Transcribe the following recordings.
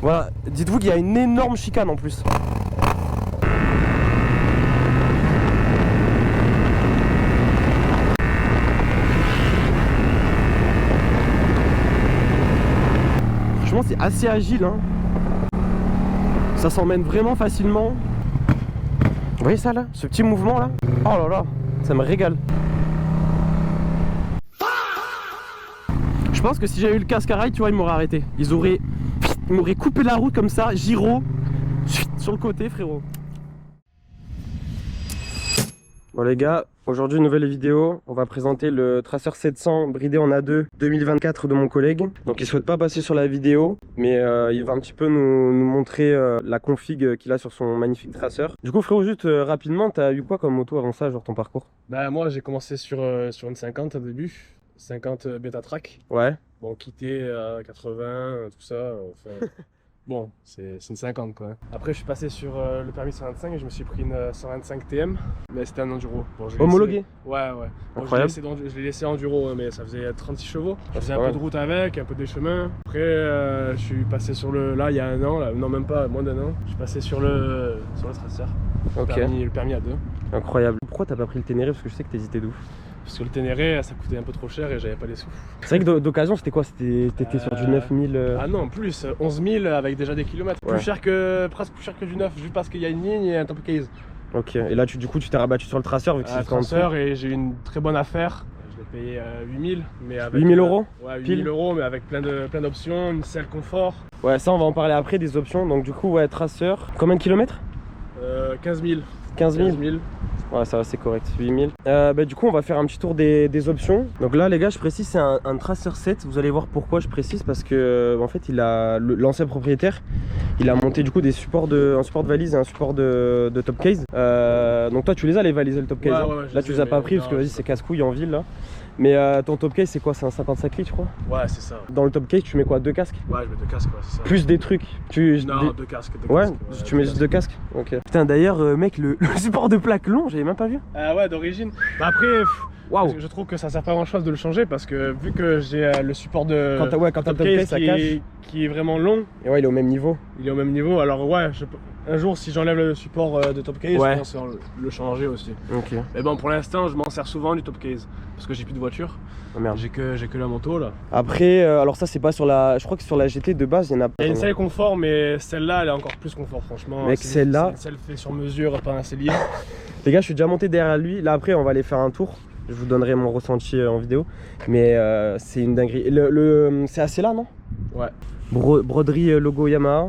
Voilà, dites-vous qu'il y a une énorme chicane en plus. Franchement c'est assez agile hein. Ça s'emmène vraiment facilement. Vous voyez ça là, ce petit mouvement là? Oh là là, ça me régale. Je pense que si j'avais eu le casque à rail, tu vois, ils m'auraient arrêté. Ils m'auraient coupé la route comme ça, gyro, sur le côté frérot. Bon les gars, aujourd'hui nouvelle vidéo, on va présenter le Tracer 700 bridé en A2 2024 de mon collègue. Donc il souhaite pas passer sur la vidéo, mais il va un petit peu nous montrer la config qu'il a sur son magnifique Tracer. Du coup frérot, juste rapidement, t'as eu quoi comme moto avant ça, genre ton parcours? Bah moi j'ai commencé sur une 50 au début, 50 Beta Track. Ouais. Bon, quitté à 80, tout ça, enfin... Bon, c'est une 50 quoi. Après je suis passé sur le permis 125 et je me suis pris une 125 TM, mais c'était un enduro. Bon, homologué laissé... Ouais. Bon, incroyable. je l'ai laissé enduro, mais ça faisait 36 chevaux. Je faisais un peu de route avec, un peu des chemins. Après je suis passé sur le... Là il y a un an, là, non même pas, moins d'un an. Je suis passé sur le Tracer, Ok. le permis A2. Incroyable. Pourquoi t'as pas pris le Ténéré? Parce que je sais que t'hésitais d'où. Parce que le Ténéré ça coûtait un peu trop cher et j'avais pas les sous. C'est vrai que d'occasion c'était quoi? T'étais sur du 9000 Ah non, plus, 11 000 avec déjà des kilomètres. Ouais. Presque plus cher que du neuf, juste parce qu'il y a une ligne et un top case. Ok, et là du coup tu t'es rabattu sur le Tracer vu que c'est Tracer et j'ai eu une très bonne affaire. Je l'ai payé 8000, mais avec 8000 euros. Ouais, 8000 pile. euros, mais avec plein d'options, une selle confort. Ouais, ça on va en parler après des options. Donc du coup ouais, Tracer, combien de kilomètres? 15 000. 15 000. Ouais, ça va, c'est correct, 8000. Du coup on va faire un petit tour des options. Donc là les gars, je précise, c'est un Tracer 7. Vous allez voir pourquoi je précise, parce que en fait l'ancien propriétaire, il a monté du coup un support de valise et un support de top case. Donc toi tu les as les valises et le top case, ouais, là tu les as pas pris parce que vas-y c'est casse-couille en ville là. Mais ton top case c'est quoi? C'est un 55 litres je crois? Ouais, c'est ça. Dans le top case tu mets quoi? 2 casques? Ouais, je mets 2 casques, ouais, c'est ça. Plus des trucs? Non, 2 casques. Ouais, tu mets juste 2 casques? Ok. Putain d'ailleurs mec, le support de plaque long, j'avais même pas vu. Ah ouais, d'origine. Bah après, waouh, je trouve que ça sert pas grand chose de le changer parce que vu que j'ai le support de quand t'as le top case ça cache. Qui est vraiment long. Et ouais, il est au même niveau. Il est au même niveau, alors ouais, un jour si j'enlève le support de top case, ouais, je pense le changer aussi. Ok. Mais bon, pour l'instant, je m'en sers souvent du top case parce que j'ai plus de voiture. Oh merde. J'ai que la moto là. Après, alors ça c'est pas sur la... Je crois que sur la GT de base, il y en a... Il y a une selle confort, mais celle-là, elle est encore plus confort franchement. Mec, celle-là... C'est une selle fait sur mesure, pas un cellier. Les gars, je suis déjà monté derrière lui. Là après, on va aller faire un tour. Je vous donnerai mon ressenti en vidéo. Mais c'est une dinguerie. C'est assez là, non? Ouais. Broderie logo Yamaha.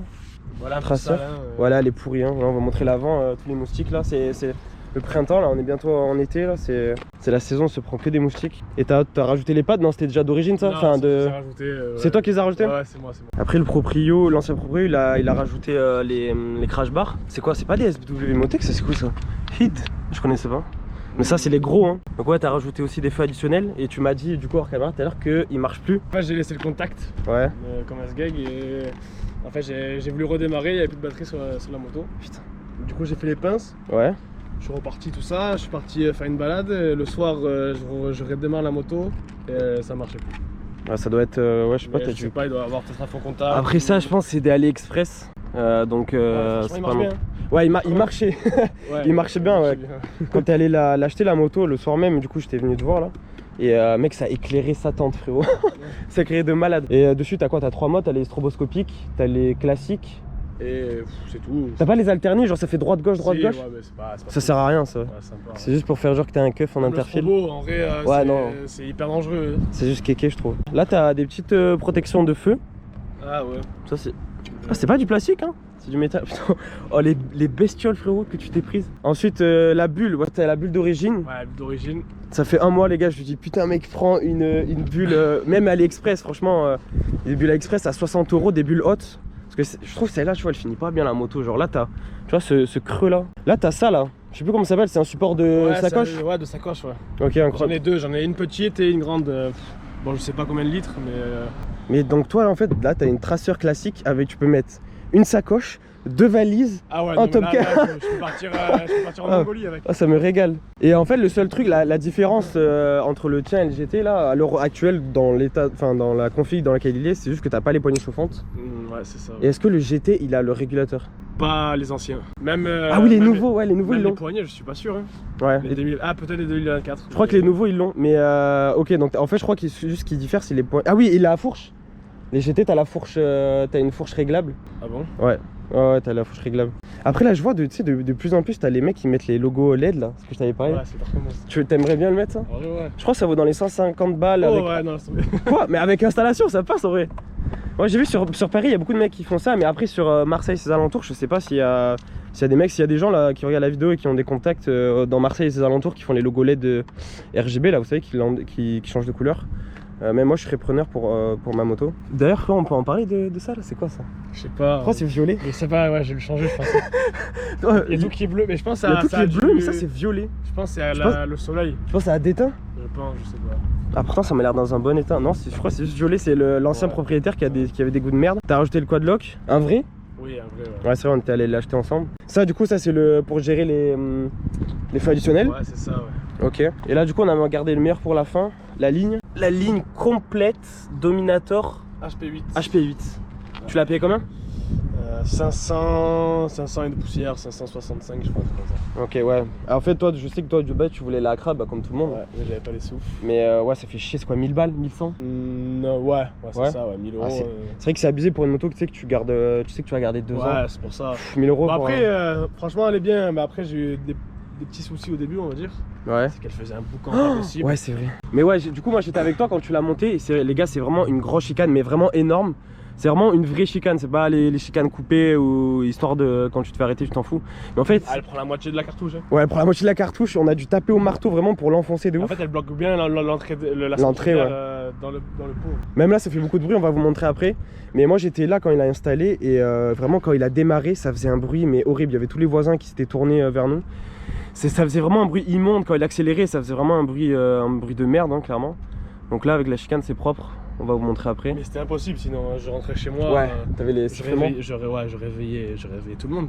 Voilà, Tracer. Voilà, elle est pourrie. Hein. On va montrer l'avant, tous les moustiques là. C'est le printemps là, on est bientôt en été là. C'est la saison, on se prend que des moustiques. Et t'as rajouté les pattes? Non, c'était déjà d'origine ça? Non, enfin, c'est toi qui les as rajoutés? Ouais, c'est moi. Après le proprio, l'ancien proprio, il a rajouté les crash bars. C'est quoi? C'est pas des SW Motec, c'est quoi ça? Hit? Je connaissais pas. Mais ça c'est les gros hein. Donc ouais, t'as rajouté aussi des feux additionnels. Et tu m'as dit du coup hors caméra tout à l'heure qu'il marche plus. Moi j'ai laissé le contact. Ouais. Comme un sgeg et en fait j'ai voulu redémarrer, il n'y avait plus de batterie sur la moto. Putain. Du coup j'ai fait les pinces. Ouais. Je suis reparti tout ça, je suis parti faire une balade. Et le soir je redémarre la moto et ça marchait plus. Ouais, ça doit être ouais, je sais pas, je sais pas, il doit avoir peut-être un fond contact. Après ça je pense c'est des AliExpress. Donc c'est pas mal. Ouais, il marchait. Ouais, il marchait bien, ouais. Quand t'es allé l'acheter la moto le soir même, du coup j'étais venu te voir là. Et mec, ça a éclairé sa tente frérot. Ça a éclairé de malade. Et dessus t'as quoi? T'as 3 modes, t'as les stroboscopiques, t'as les classiques. Et c'est tout. T'as pas les alternés, genre ça fait droite-gauche, droite-gauche? Ouais, mais c'est pas ça sert à rien ça. Ouais, c'est juste pour faire genre que t'as un keuf en interfile. En vrai, ouais, non. C'est hyper dangereux. C'est juste kéké je trouve. Là t'as des petites protections de feu. Ah ouais. Ça c'est... Ah, c'est pas du plastique hein? C'est du métal. Putain. Oh les bestioles frérot que tu t'es prise. Ensuite la bulle, ouais, t'as la bulle d'origine. Ouais, la bulle d'origine. Ça fait un mois les gars, je lui dis putain mec, prends une bulle, même AliExpress franchement, des bulles AliExpress à 60 € des bulles hautes. Parce que je trouve que celle-là, tu vois, elle finit pas bien la moto. Genre là, t'as, tu vois, ce creux là. Là, t'as ça là. Je sais plus comment ça s'appelle, c'est un support de sacoche. Ouais, de sacoche, ouais. Ok, incroyable. J'en ai deux, j'en ai une petite et une grande. Bon, je sais pas combien de litres, mais. Mais donc, toi, là, en fait, là, t'as une Tracer classique avec, tu peux mettre une sacoche, 2 valises, un top case. Je peux partir en Mongolie avec. Ah, ça me régale. Et en fait, le seul truc, la différence entre le tien et le GT là, à l'heure actuelle, dans l'état, enfin dans la config dans laquelle il est, c'est juste que t'as pas les poignées chauffantes. Ouais, c'est ça. Et est-ce que le GT il a le régulateur? Pas les anciens. Même. Ah oui, les même nouveaux, ouais, les nouveaux ils même les l'ont. poignées, je suis pas sûr. Hein. Ouais. Les 2000... Ah, peut-être les 2024. Je crois que les nouveaux ils l'ont. Mais ok, donc en fait, je crois que juste ce qui diffère, c'est les points. Ah oui, il a la fourche. Les GT, t'as la fourche, t'as une fourche réglable. Ah bon? Ouais. Ouais, t'as la fourche réglable. Après là je vois de plus en plus t'as les mecs qui mettent les logos LED là, ce que je t'avais parlé. Ouais, c'est parfaitement. Tu t'aimerais bien le mettre ça? Ouais. Je crois que ça vaut dans les 150 balles. Oh avec... ouais, non, c'est tombé. Quoi? Mais avec installation ça passe en vrai. Ouais, j'ai vu sur Paris il y a beaucoup de mecs qui font ça, mais après sur Marseille et ses alentours je sais pas s'il y a des mecs, s'il y a des gens là qui regardent la vidéo et qui ont des contacts dans Marseille et ses alentours qui font les logos LED RGB là, vous savez, qui changent de couleur. Mais moi je serais preneur pour ma moto. D'ailleurs on peut en parler de ça là, c'est quoi ça? Je sais pas. Je crois que c'est violet. Je sais pas, ouais, je vais le changer, je pense. Il y a tout qui est bleu, mais je pense il y a tout ça qui est bleu, du- mais ça c'est violet. Je pense que c'est le soleil. Je pense que ça a d'éteint. Je pense, je sais pas. Ah pourtant ça m'a l'air dans un bon état. Non, je crois que c'est juste violet, c'est l'ancien Ouais. propriétaire qui avait des goûts de merde. T'as rajouté le quadlock, un vrai? Oui, un vrai, ouais. Ouais c'est vrai, on était allé l'acheter ensemble. Ça du coup ça c'est pour gérer les feux additionnels. Ouais, c'est ça, ouais. Ok. Et là du coup on a gardé le meilleur pour la fin, la ligne. La ligne complète Dominator HP8. HP8. Tu l'as payé combien? 500 et de poussière, 565, je crois, comme ça. Ok ouais. Alors, en fait toi je sais que toi Dubaï tu voulais la Accra bah, comme tout le monde. Ouais, mais j'avais pas les sous. Mais ouais ça fait chier, c'est quoi 1000 balles, 1100? Non, ouais, c'est Ouais. ça, ouais, 1000 euros. Ah, c'est vrai que c'est abusé pour une moto que tu sais que tu gardes, tu sais que tu vas garder 2 ans. Ouais, c'est pour ça. 1000 euros Bon, pour après, franchement, elle est bien, mais après, j'ai eu des petits soucis au début, on va dire. Ouais. C'est qu'elle faisait un boucan pas possible. Ouais, c'est vrai. Mais ouais, du coup, moi j'étais avec toi quand tu l'as monté. Et les gars, c'est vraiment une grosse chicane, mais vraiment énorme. C'est vraiment une vraie chicane. C'est pas les chicanes coupées ou histoire de quand tu te fais arrêter, tu t'en fous. Mais en fait, Ah, elle prend la moitié de la cartouche. Hein. ouais, pour la moitié de la cartouche, on a dû taper au marteau vraiment pour l'enfoncer de En ouf. fait, elle bloque bien l'entrée, la L'entrée, centrale, ouais. dans le pot. Même là, ça fait beaucoup de bruit. On va vous montrer après. Mais moi, j'étais là quand il a installé et vraiment quand il a démarré, ça faisait un bruit mais horrible. Il y avait tous les voisins qui s'étaient tournés vers nous. Ça faisait vraiment un bruit immonde quand il accélérait. Ça faisait vraiment un bruit de merde, hein, clairement. Donc là, avec la chicane, c'est propre. On va vous montrer après. Mais c'était impossible, sinon hein, je rentrais chez moi. Ouais, t'avais les sifflements. J'aurais réveillé tout le monde.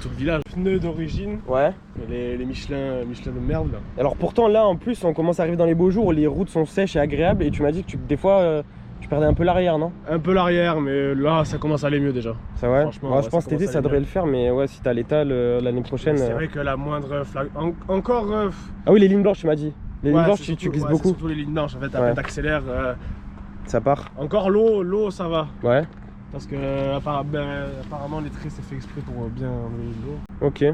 Tout le village. Pneus d'origine. Ouais. Les Michelin de merde là. Alors pourtant là en plus on commence à arriver dans les beaux jours où les routes sont sèches et agréables et tu m'as dit que des fois tu perdais un peu l'arrière, non? Un peu l'arrière, mais là ça commence à aller mieux déjà. Ça ouais. Franchement, Ouais, ouais, je pense ça que cet été commence à ça aller devrait mieux. le faire, mais ouais si t'as l'état l'année prochaine. C'est vrai que la moindre flag. Encore. Ah oui les lignes blanches tu m'as dit. Les lignes ouais, blanches c'est tu surtout- glisses ouais, beaucoup. c'est surtout les lignes blanches en fait, après Ouais. t'accélères. Ça part. Encore l'eau ça va. Ouais. Parce que apparemment les traits c'est fait exprès pour bien enlever l'eau. Ok.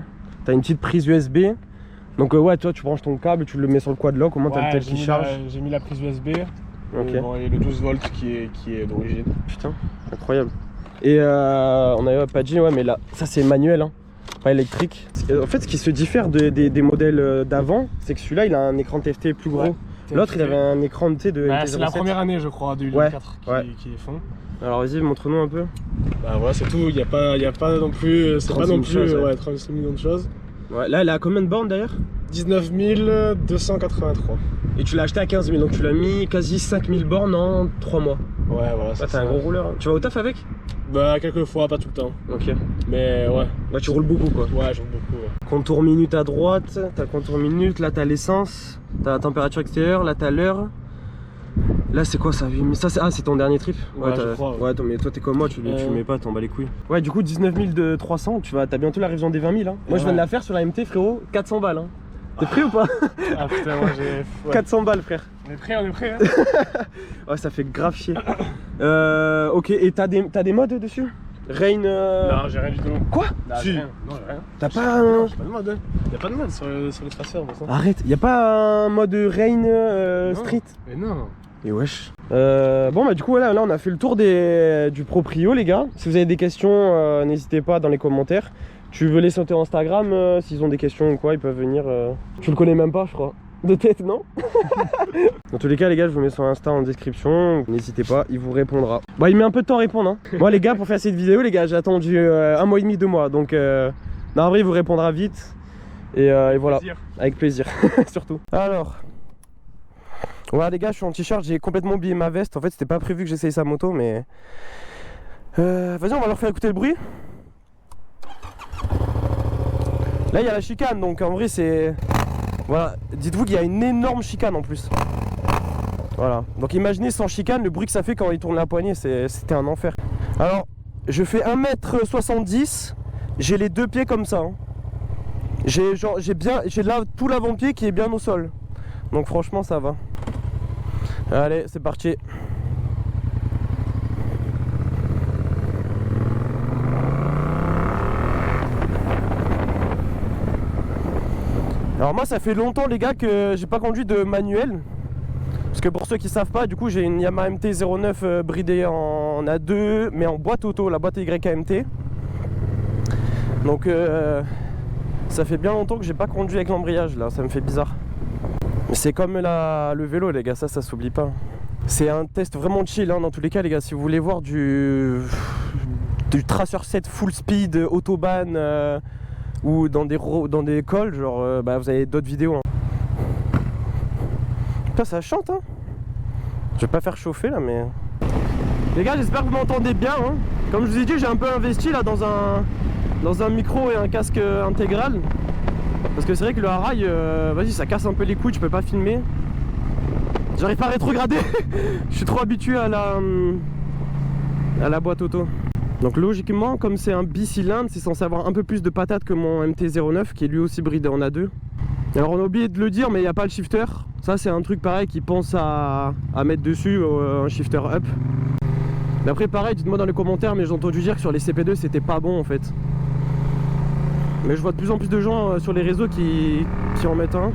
T'as une petite prise USB. Donc ouais toi tu branches ton câble, tu le mets sur le quadlock, au moins t'as le tel qui charge. J'ai mis la prise USB. Ok. Et, bon, et le 12 volts qui est d'origine. Putain, incroyable. Et on a pas dit ouais mais là ça c'est manuel hein, pas électrique. En fait ce qui se diffère des modèles d'avant, c'est que celui-là il a un écran TFT plus gros. Ouais. L'autre il avait un écran de C'est la première année je crois de Ouais, 4 ouais. qui est fond. Alors vas-y montre-nous un peu. Bah voilà c'est tout, il y a pas non plus. C'est pas 36 non 000 plus choses, ouais. 36 millions de choses. Ouais, là elle a combien de bornes d'ailleurs? 19 283. Et tu l'as acheté à 15 000 donc tu l'as mis quasi 5 000 bornes en 3 mois. Ouais voilà. Ah, c'est t'es un ça. gros rouleur. Hein. Tu vas au taf avec? Bah quelques fois, pas tout le temps. Ok. Mais ouais. Là tu roules beaucoup quoi. Ouais j'aime beaucoup. Ouais. Contour minute à droite, t'as le contour minute, là t'as l'essence, t'as la température extérieure, là t'as l'heure. Là c'est quoi ça? Ça c'est ton dernier trip? Ouais, je crois, ouais. Mais toi t'es comme moi, tu le mets pas, t'en bats les couilles. Ouais du coup 19 300, t'as bientôt la révision des 20 000 hein. Moi je viens de la faire sur la MT frérot, 400 balles hein. T'es prêt ou pas? Ah putain moi j'ai. Ouais. 400 balles frère. On est prêt hein. Ouais ça fait grave chier. Ok et t'as des modes dessus? Rain Non j'ai rien du tout. Quoi? Non, Si. j'ai rien. Non j'ai rien. T'as pas Non, un... j'ai pas de mode. Hein. Y'a pas de mode sur les traceurs de toute façon. Arrête, y'a pas un mode Rain Non. Street? Mais non. Et wesh. Bon bah du coup voilà, là on a fait le tour du proprio les gars. Si vous avez des questions, n'hésitez pas dans les commentaires. Tu veux les sauter Instagram, s'ils ont des questions ou quoi, ils peuvent venir. Tu le connais même pas je crois. De tête non? Dans tous les cas les gars je vous mets son Insta en description. N'hésitez pas, il vous répondra. Bon il met un peu de temps à répondre hein. Moi les gars pour faire cette vidéo les gars j'ai attendu 1 mois et demi, 2 mois. Donc non, en vrai il vous répondra vite. Et voilà, Plaisir. avec plaisir surtout. Alors ouais les gars je suis en t-shirt, j'ai complètement oublié ma veste. En fait c'était pas prévu que j'essaye sa moto mais vas-y on va leur faire écouter le bruit. Là il y a la chicane donc en vrai c'est... Voilà, dites-vous qu'il y a une énorme chicane en plus. Voilà, donc imaginez sans chicane le bruit que ça fait quand il tourne la poignée, c'était un enfer. Alors je fais 1m70, j'ai les deux pieds comme ça. Hein. J'ai là tout l'avant-pied qui est bien au sol. Donc franchement ça va. Allez, c'est parti. Alors moi ça fait longtemps les gars que j'ai pas conduit de manuel. Parce que pour ceux qui savent pas, du coup j'ai une Yamaha MT-09 bridée en A2 mais en boîte auto, la boîte YKMT. Donc ça fait bien longtemps que j'ai pas conduit avec l'embrayage là, ça me fait bizarre. Mais c'est comme le vélo les gars, ça s'oublie pas. C'est un test vraiment chill hein, dans tous les cas les gars, si vous voulez voir du Tracer 7 full speed, autobahn ou dans des cols, genre bah, vous avez d'autres vidéos. Hein. Putain ça chante hein. Je vais pas faire chauffer là mais... Les gars j'espère que vous m'entendez bien hein. Comme je vous ai dit j'ai un peu investi là dans un micro et un casque intégral. Parce que c'est vrai que le harail, vas-y ça casse un peu les couilles, je peux pas filmer. J'arrive pas à rétrograder. Je suis trop habitué à la boîte auto. Donc logiquement comme c'est un bicylindre, c'est censé avoir un peu plus de patates que mon MT-09 qui est lui aussi bridé en A2. Alors on a oublié de le dire mais il n'y a pas le shifter. Ça c'est un truc pareil qui pense à mettre dessus un shifter up. Mais après pareil dites-moi dans les commentaires, mais j'ai entendu dire que sur les CP2 c'était pas bon en fait. Mais je vois de plus en plus de gens sur les réseaux qui en mettent un.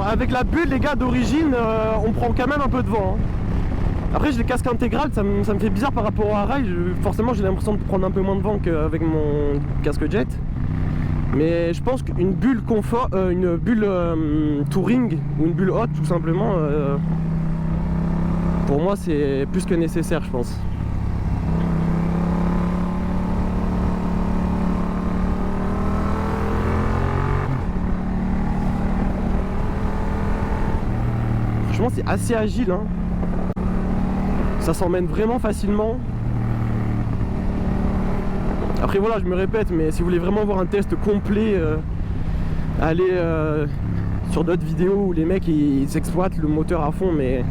Avec la bulle les gars d'origine on prend quand même un peu de vent hein. Après j'ai le casque intégral, ça me fait bizarre par rapport au harail. Forcément j'ai l'impression de prendre un peu moins de vent qu'avec mon casque jet. Mais je pense qu'une bulle confort, une bulle touring ou une bulle haute tout simplement pour moi c'est plus que nécessaire je pense. Franchement c'est assez agile hein. Ça s'emmène vraiment facilement. Après voilà je me répète, mais si vous voulez vraiment voir un test complet, allez sur d'autres vidéos où les mecs ils exploitent le moteur à fond. Mais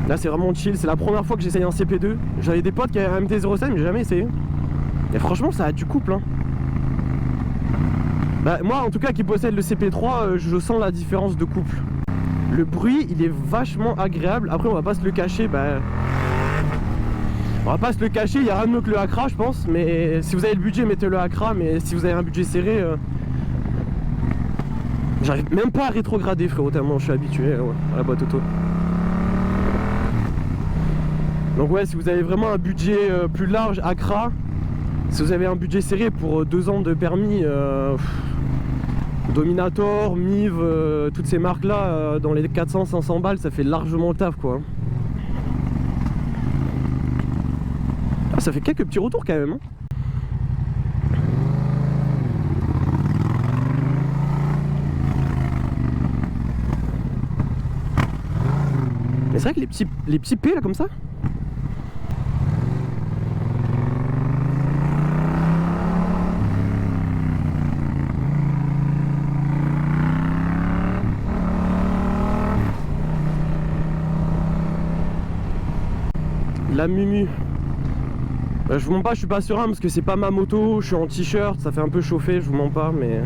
là c'est vraiment chill, c'est la première fois que j'essaye un CP2. J'avais des potes qui avaient un MT-07 mais j'ai jamais essayé. Et franchement ça a du couple hein. Bah, moi en tout cas qui possède le CP3 je sens la différence de couple. Le bruit il est vachement agréable. Après on va pas se le cacher, bah, on va pas se le cacher, il y a rien de mieux que le Acra je pense. Mais si vous avez le budget mettez le Acra. Mais si vous avez un budget serré j'arrive même pas à rétrograder frérot, tellement je suis habitué à la boîte auto. Donc ouais si vous avez vraiment un budget plus large, Acra. Si vous avez un budget serré pour 2 ans de permis, Dominator, Miv, toutes ces marques là dans les 400-500 balles ça fait largement le taf quoi. Ah, ça fait quelques petits retours quand même hein. Mais c'est vrai que les petits P là comme ça. La Mumu. Je vous mens pas, je suis pas serein parce que c'est pas ma moto, je suis en t-shirt, ça fait un peu chauffer, je vous mens pas, mais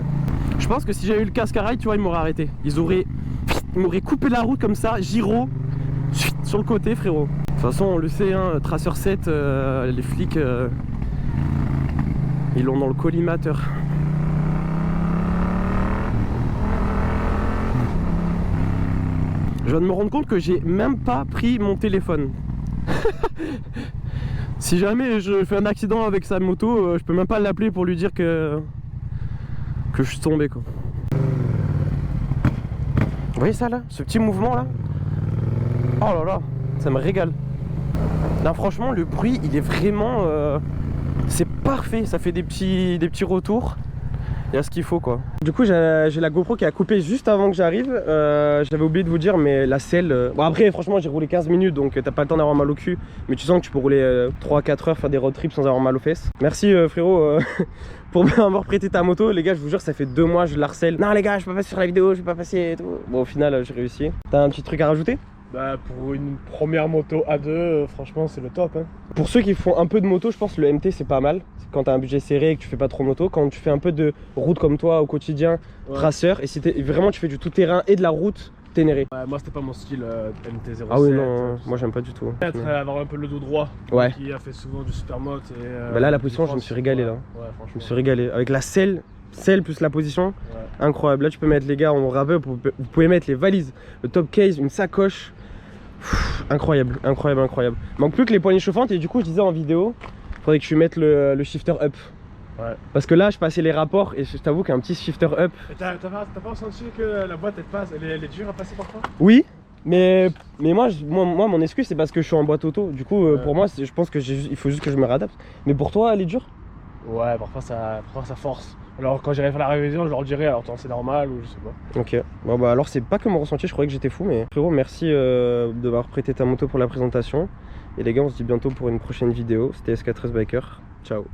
je pense que si j'avais eu le casque à rail, tu vois, ils m'auraient arrêté. Ils m'auraient coupé la route comme ça, gyro, sur le côté frérot. De toute façon on le sait, hein, Tracer 7, les flics, ils l'ont dans le collimateur. Je viens de me rendre compte que j'ai même pas pris mon téléphone. Si jamais je fais un accident avec sa moto, je peux même pas l'appeler pour lui dire que je suis tombé quoi. Vous voyez ça là, ce petit mouvement là? Oh là là, ça me régale. Là franchement le bruit il est vraiment C'est parfait, ça fait des petits retours. Il y a ce qu'il faut quoi. Du coup j'ai la GoPro qui a coupé juste avant que j'arrive. J'avais oublié de vous dire, mais la selle... Bon après franchement j'ai roulé 15 minutes donc t'as pas le temps d'avoir mal au cul. Mais tu sens que tu peux rouler 3-4 heures, faire des road trips sans avoir mal aux fesses. Merci frérot pour m'avoir prêté ta moto. Les gars je vous jure ça fait 2 mois je l'harcèle. Non les gars je peux pas passer sur la vidéo, je peux pas passer et tout. Bon au final j'ai réussi. T'as un petit truc à rajouter? Bah pour une première moto A2, franchement c'est le top hein. Pour ceux qui font un peu de moto, je pense que le MT c'est pas mal. Quand t'as un budget serré et que tu fais pas trop moto, quand tu fais un peu de route comme toi au quotidien, traceur, et si vraiment tu fais du tout terrain et de la route, ténéré. Ouais, moi c'était pas mon style MT-07. Ah oui non, moi j'aime pas du tout. Peut-être avoir un peu le dos droit, ouais. Qui a fait souvent du supermoto et... bah là la position je me suis régalé là. Ouais, franchement. Je me suis régalé. Avec la selle plus la position, incroyable. Là tu peux mettre les gars en rappel, vous pouvez mettre les valises, le top case, une sacoche. Incroyable, incroyable, incroyable. Manque plus que les poignées chauffantes et du coup je disais en vidéo, faudrait que je mette le shifter up. Ouais. Parce que là je passais les rapports et je t'avoue qu'un petit shifter up. T'as pas ressenti que la boîte elle est dure à passer parfois? Oui, mais moi mon excuse c'est parce que je suis en boîte auto. Du coup pour moi je pense que il faut juste que je me réadapte. Mais pour toi elle est dure? Ouais, parfois ça force. Alors quand j'irai faire la révision je leur dirai alors c'est normal ou je sais pas. Ok, bon bah alors c'est pas que mon ressenti, je croyais que j'étais fou mais frérot merci de m'avoir prêté ta moto pour la présentation. Et les gars on se dit bientôt pour une prochaine vidéo, c'était SK13 Biker, ciao.